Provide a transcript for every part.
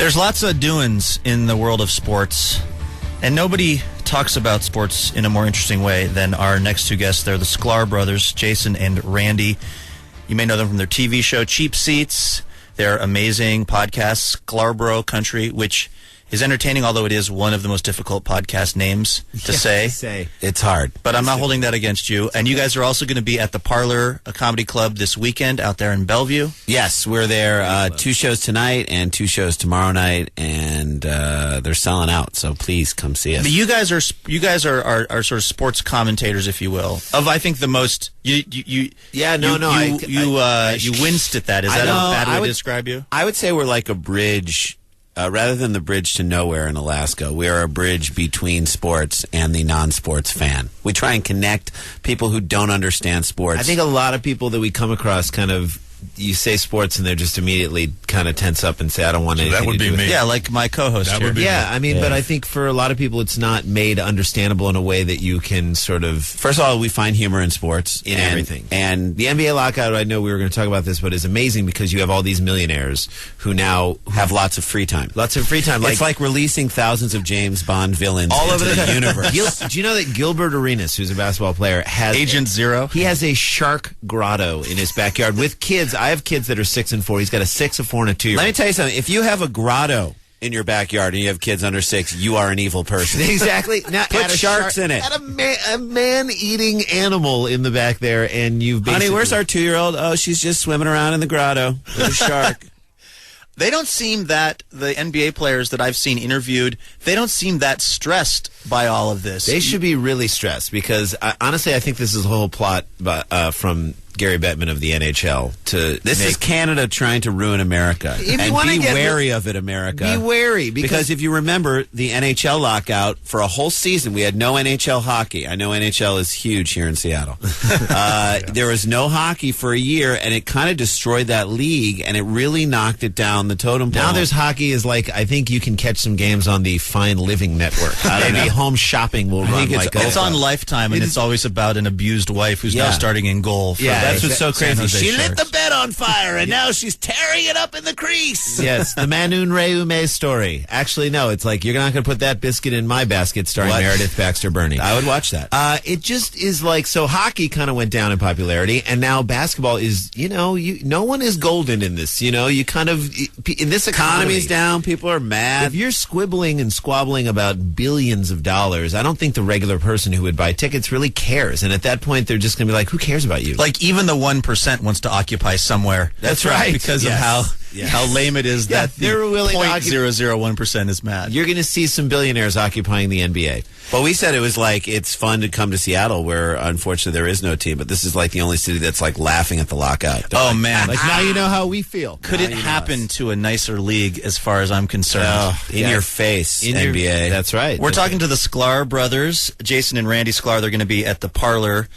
There's lots of doings in the world of sports, and nobody talks about sports in a more interesting way than our next two guests. They're the Sklar brothers, Jason and Randy. You may know them from their TV show, Cheap Seats, their amazing podcast, Sklarbro Country, which is entertaining, although it is one of the most difficult podcast names to say. It's hard. But I'm not holding that against you. And you guys are also going to be at the Parlor Comedy Club this weekend out there in Bellevue. Yes, we're there 2 shows tonight and 2 shows tomorrow night, and they're selling out, so please come see us. But you guys are sort of sports commentators, if you will. Of, I think, the most... You winced at that. Is that a bad way to describe you? I would say we're like a bridge... rather than the bridge to nowhere in Alaska, we are a bridge between sports and the non-sports fan. We try and connect people who don't understand sports. I think a lot of people that we come across kind of, you say sports and they're just immediately kind of tense up and say, I don't want anything that would to be do with me. it. Yeah, like my co-host That here. would be Yeah, I mean, but I think for a lot of people it's not made understandable in a way that you can sort of... First of all, we find humor in sports. In everything. And The NBA lockout, I know we were going to talk about this, but is amazing because you have all these millionaires who now have lots of free time. lots of free time. It's like releasing thousands of James Bond villains all over into the universe. Do you know that Gilbert Arenas, who's a basketball player, has... Agent Zero. He has a shark grotto in his backyard with kids. I have kids that are 6 and 4. He's got a 6, a 4, and a 2-year-old. Let me tell you something. If you have a grotto in your backyard and you have kids under 6, you are an evil person. Exactly. Now, Put add a sharks in it. Add a man-eating animal in the back there, and you've basically... Honey, where's our 2-year-old? Oh, she's just swimming around in the grotto with a shark. They don't seem that, the NBA players that I've seen interviewed, they don't seem that stressed by all of this. They should be really stressed because, honestly, I think this is a whole plot from Gary Bettman of the NHL to This is Canada trying to ruin America. If you and wanna be get- wary of it, America. Be wary Because if you remember the NHL lockout, for a whole season, we had no NHL hockey. I know NHL is huge here in Seattle. There was no hockey for a year, and it kind of destroyed that league, and it really knocked it down the totem pole. Now there's hockey is like, I think you can catch some games on the Fine Living Network. Maybe Home Shopping will run like It's on Lifetime, and it's always about an abused wife who's now Yeah. starting in goal. For That's what's so San crazy. Jose She lit Sharks. the bed on fire, and now she's tearing it up in the crease. Yes, the Manun Reume story. Actually, no, it's like, you're not going to put that biscuit in my basket starring What? Meredith Baxter Birney. I would watch that. It just is like, so hockey kind of went down in popularity, and now basketball is, no one is golden in this. You kind of, in this Economy's economy, down. People are mad. if you're squibbling and squabbling about billions of dollars, I don't think the regular person who would buy tickets really cares. And at that point, they're just going to be like, who cares about you? Like, even the 1% wants to occupy somewhere. That's right. Because Yes. of how lame it is Yeah, that the they're willing to 0.001% is mad. You're going to see some billionaires occupying the NBA. Well, we said it was like, it's fun to come to Seattle, where unfortunately there is no team, but this is like the only city that's like laughing at the lockout. They're Oh, like, man. Like, now you know how we feel. Could it happen to a nicer league as far as I'm concerned? in your face, NBA. That's right. We're talking to the Sklar brothers, Jason and Randy Sklar. They're going to be at the Parlor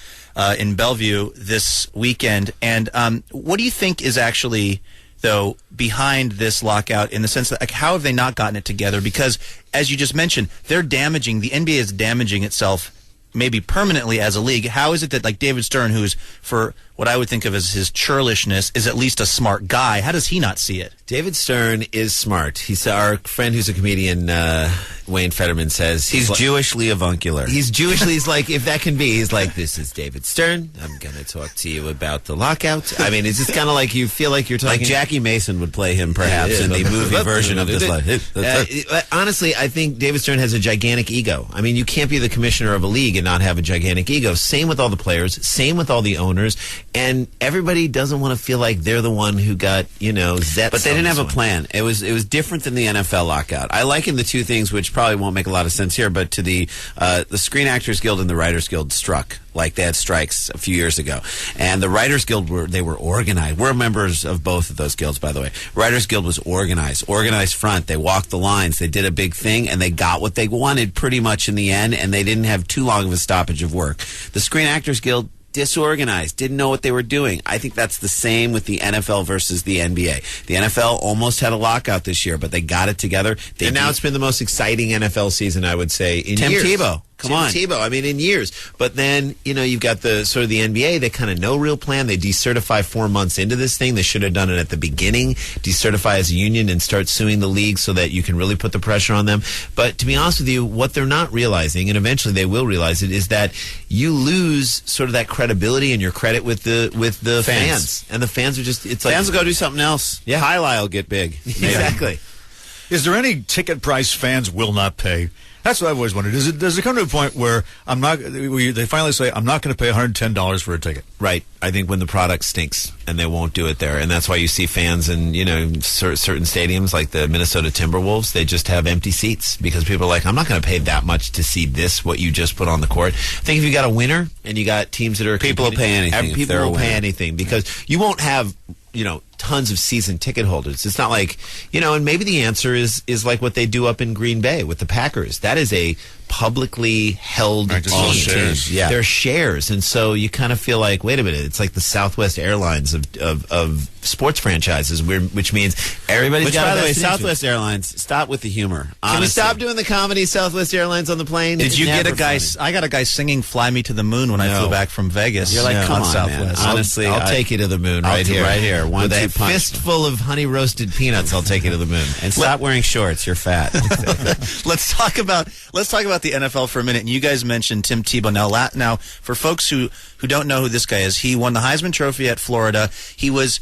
in Bellevue this weekend. And what do you think is actually, though, behind this lockout, in the sense that, like, how have they not gotten it together? Because, as you just mentioned, the NBA is damaging itself maybe permanently as a league. How is it that, like, David Stern, who's, for what I would think of as his churlishness, is at least a smart guy, how does he not see it? David Stern is smart. He's our friend who's a comedian, Wayne Fetterman, says He's like, Jewishly avuncular. He's Jewishly, he's like, if that can be, he's like, this is David Stern. I'm going to talk to you about the lockout. I mean, it's just kind of like you feel like you're talking. Like Jackie Mason would play him, perhaps, in the movie version of this life. Honestly, I think David Stern has a gigantic ego. I mean, you can't be the commissioner of a league and not have a gigantic ego. Same with all the players, same with all the owners, and everybody doesn't want to feel like they're the one who got, zets. But they didn't have a one. plan. It was different than the NFL lockout. I liken the two things, which probably won't make a lot of sense here, but to the Screen Actors Guild and the Writers Guild struck. Like, they had strikes a few years ago. And the Writers Guild were organized. We're members of both of those guilds, by the way. Writers Guild was organized front. They walked the lines. They did a big thing, and they got what they wanted pretty much in the end, and they didn't have too long of a stoppage of work. The Screen Actors Guild, disorganized, didn't know what they were doing. I think that's the same with the NFL versus the NBA. The NFL almost had a lockout this year, but they got it together. And now it's been the most exciting NFL season, I would say, in Tim years. Tebow Come on. Tebow. I mean, in years. But then, you've got the sort of the NBA. They kind of no real plan. They decertify 4 months into this thing. They should have done it at the beginning. Decertify as a union and start suing the league so that you can really put the pressure on them. But to be honest with you, what they're not realizing, and eventually they will realize it, is that you lose sort of that credibility and your credit with the fans. And the fans are just, it's like, Fans will go do something else. Yeah. Highlight will get big. Exactly. Is there any ticket price fans will not pay? That's what I've always wondered. Does it come to a point where they finally say, I'm not going to pay $110 for a ticket? Right. I think when the product stinks and they won't do it there. And that's why you see fans in, certain stadiums like the Minnesota Timberwolves, they just have empty seats because people are like, I'm not going to pay that much to see what you just put on the court. I think if you got a winner and you got teams that are People will pay anything. People will pay anything because you won't have, tons of season ticket holders. It's not like, and maybe the answer is like what they do up in Green Bay with the Packers. That is a publicly held team. Shares. Yeah. They're shares. And so you kind of feel like, wait a minute, it's like the Southwest Airlines of sports franchises, which means everybody's Which, got by a the way, vested interest. Southwest Airlines, stop with the humor. Can we honestly. stop doing the comedy Southwest Airlines on the plane? Did It's you get a never guy? funny. I got a guy singing "Fly Me to the Moon" when I No. flew back from Vegas. You're like, on come on, Southwest. man. Honestly, I'll take you to the moon right here. Right here. One, With a two, punch. fistful of honey roasted peanuts, I'll take you to the moon. And stop wearing shorts. You're fat. Let's talk about the NFL for a minute. And you guys mentioned Tim Tebow. Now, for folks who don't know who this guy is, he won the Heisman Trophy at Florida. He was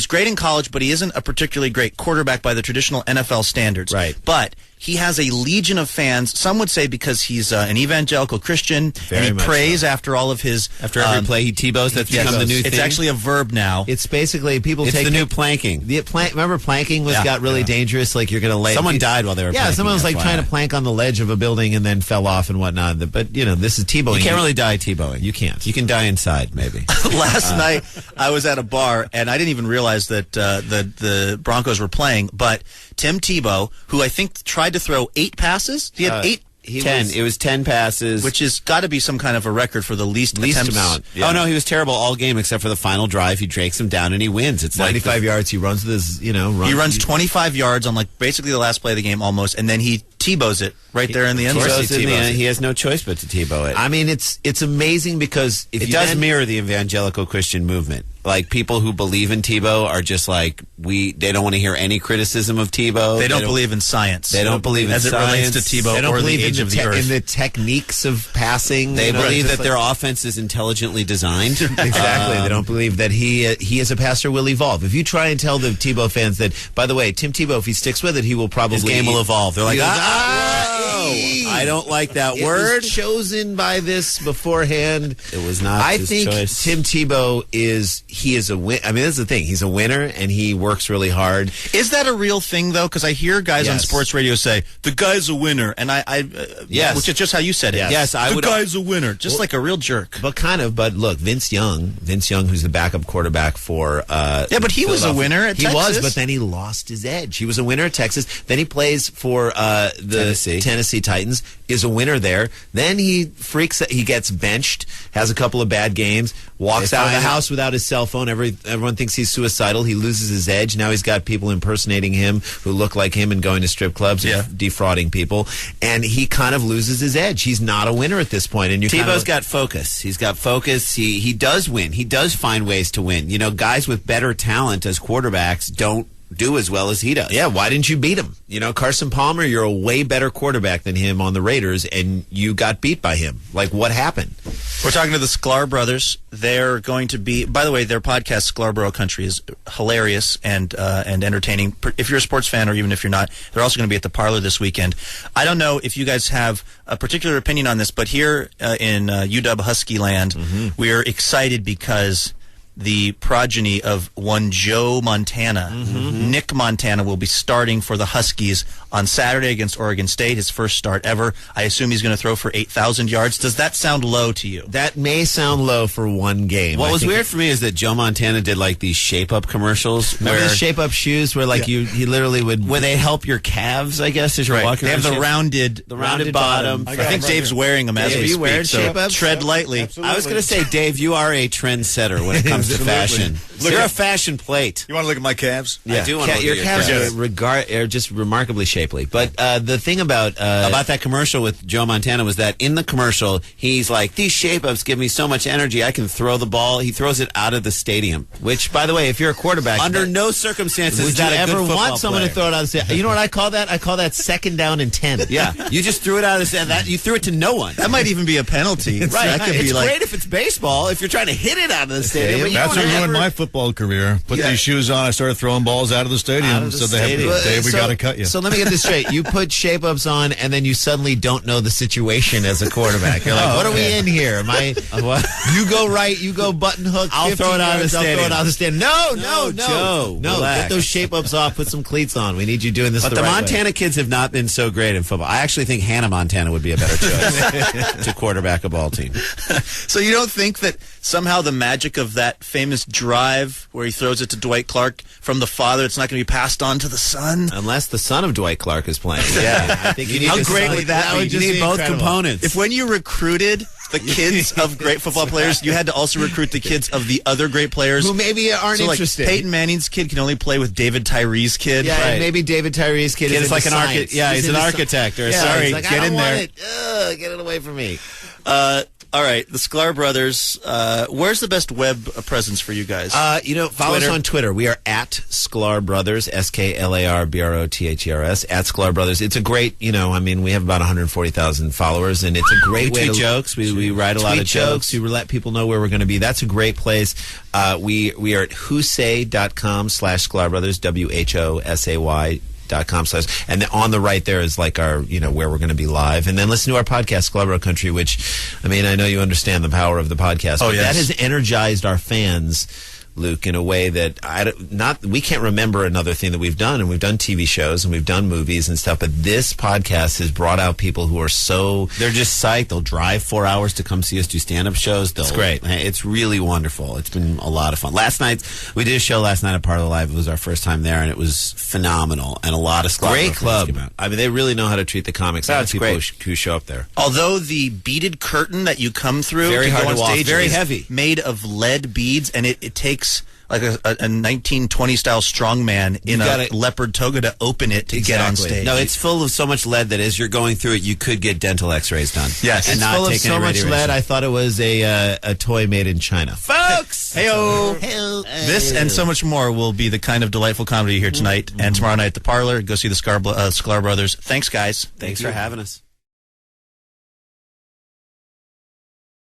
great in college, but he isn't a particularly great quarterback by the traditional NFL standards. Right. But he has a legion of fans. Some would say because he's an evangelical Christian, Very and he much prays so. after all of his After every play, he Tebows. That's become the new thing. It's actually a verb now. It's basically people It's take the new planking. Remember planking got really dangerous? Like you're going to lay. Someone died while they were Yeah, planking, someone was like FYI. trying to plank on the ledge of a building and then fell off and whatnot. But this is Tebow. You can't really die Tebowing. You can't. You can die inside, maybe. Last night, I was at a bar, and I didn't even realize that the Broncos were playing. But Tim Tebow, who I think tried to throw 8 passes, he had 8. 10. It was 10 passes. Which has got to be some kind of a record for the least attempts. amount. Yeah. Oh, no, he was terrible all game except for the final drive. He drakes him down and he wins. It's 95 yards. He runs this, He runs 25 yards on basically the last play of the game almost, and then he Tebows it right there in the end zone. He has no choice but to Tebow it. I mean, it's amazing because if It you does then- mirror the evangelical Christian movement. Like, people who believe in Tebow are just like, they don't want to hear any criticism of Tebow. They don't believe in science. They don't believe in as it relates to science. Tebow They don't or the believe age in of the earth. in the techniques of passing. They believe just that their offense is intelligently designed. Exactly. They don't believe that he as a pastor will evolve. If you try and tell the Tebow fans that, by the way, Tim Tebow, if he sticks with it, he will probably His game will evolve. They're like, I don't like that It word. was chosen by this beforehand. It was not I his think choice. Tim Tebow is a win. I mean, that's the thing. He's a winner, and he works really hard. Is that a real thing, though? Because I hear guys on Yes. sports radio say, the guy's a winner. And Yes. which is just how you said it. Yes. I the would. guy's a winner. Just like a real jerk. But look, Vince Young, who's the backup quarterback for Yeah, but he was a Philadelphia. He was, Texas. But then he lost his edge. He was a winner at Texas. Then he plays for the Tennessee Titans, is a winner there. Then he gets benched, has a couple of bad games, walks out of the house without his cell phone. Everyone thinks he's suicidal. He loses his edge. Now he's got people impersonating him who look like him and going to strip clubs and defrauding people. And he kind of loses his edge. He's not a winner at this point. And Tebow's got focus. He's got focus. He does win. He does find ways to win. You know, guys with better talent as quarterbacks don't do as well as he does. Yeah, why didn't you beat him? You know, Carson Palmer, you're a way better quarterback than him on the Raiders, and you got beat by him. Like, what happened? We're talking to the Sklar brothers. They're going to be, by the way, their podcast, Sklarboro Country, is hilarious and entertaining. If you're a sports fan or even if you're not, they're also going to be at the Parlor this weekend. I don't know if you guys have a particular opinion on this, but here in UW Husky land, we are excited because the progeny of one Joe Montana, Nick Montana, will be starting for the Huskies on Saturday against Oregon State, his first start ever. I assume he's going to throw for 8,000 yards. Does that sound low to you? That may sound low for one game. What was weird for me is that Joe Montana did like these shape-up commercials. Remember the shape-up shoes where like he literally would... Where they help your calves, I guess, as you're walking They have around. the rounded bottom. I think Dave's wearing them as Dave, we you speak. wearing So shape-ups? tread lightly. I was going to say, Dave, you are a trendsetter when it comes comes to Absolutely. fashion. You're a fashion plate. You want to look at my calves? I do want to look your at your calves calves. are just remarkably shapely. But the thing about That commercial with Joe Montana was that in the commercial, he's like, these shape-ups give me so much energy, I can throw the ball. He throws it out of the stadium. which, by the way, if you're a quarterback, Under no circumstances would is you that a ever good want football someone to player. throw it out of the stadium? You know what I call that? I call that second down and 10. Yeah, you just threw it out of the that you threw it to no one. That might even be a penalty. Right, That could it's be like, great if it's baseball. If you're trying to hit it out of the stadium, but you That's what don't ruined ever- my football career. Put these shoes on. I started throwing balls out of the stadium. Out of the so they stadium. have, Dave, we got to cut you. So let me get this straight. You put shape-ups on, and then you suddenly don't know the situation as a quarterback. You're like, what are we in here? Am I... You go right, you go button hook. I'll 50 throw it out of yards, the I'll stadium. throw it out of the stadium. No, Joe, no. relax. Get those shape-ups off. Put some cleats on. We need you doing this But the the right Montana way. kids have not been so great in football. I actually think Hannah Montana would be a better choice to quarterback a ball team. so you don't think that somehow the magic of that famous drive where he throws it to Dwight Clark from the father, it's not going to be passed on to the son? Unless the son of Dwight Clark is playing. Yeah. I think you need How the great son- would that be? would You just You need be both incredible. components. If when you recruited the kids of great football players, you had to also recruit the kids of the other great players Who maybe aren't so like interested. Peyton Manning's kid can only play with David Tyree's kid. Yeah, Right. and maybe David Tyree's kid Kid is is like into an science. architect. Yeah, he's an into sci- architect. Or Yeah, sorry, he's like, get I don't in want there. it. Get it away from me. All right, the Sklar brothers. Where's the best web presence for you guys? Follow us Twitter. on Twitter. We are at Sklar Brothers, SKLARBROTHERS, at Sklar Brothers. It's a great, we have about 140,000 followers, and it's a great We way tweet to jokes. We write a lot tweet of jokes. We let people know where we're going to be. That's a great place. We are at whosay.com/Sklar Brothers, WHOSAY.com/ and then on the right there is like our where we're going to be live, and then listen to our podcast Sklar Country, which I know you understand the power of the podcast, but yes. that has energized our fans, Luke, in a way that we can't remember another thing that we've done. And we've done TV shows and we've done movies and stuff, but this podcast has brought out people who are They're just psyched. They'll drive 4 hours to come see us do stand-up shows. It's great. It's really wonderful. It's been a lot of fun. We did a show last night at Parlor Live. It was our first time there, and it was phenomenal. And a lot of great fans club. came out. They really know how to treat the comics. Oh, and it's the people great. who show up there. Although the beaded curtain that you come through Very hard go to on walk. stage Very is heavy. made of lead beads, and it takes like a 1920 style strongman in You a gotta- leopard toga to open it to get on Exactly. stage. No, it's full of so much lead that as you're going through it, you could get dental x-rays done. Yes. and It's not full of take so any much radiation. lead, I thought it was a toy made in China. Folks! Heyo. This and so much more will be the kind of delightful comedy here tonight and tomorrow night at the Parlor. Go see the Sklar Brothers. Thanks, guys. Thanks for having us.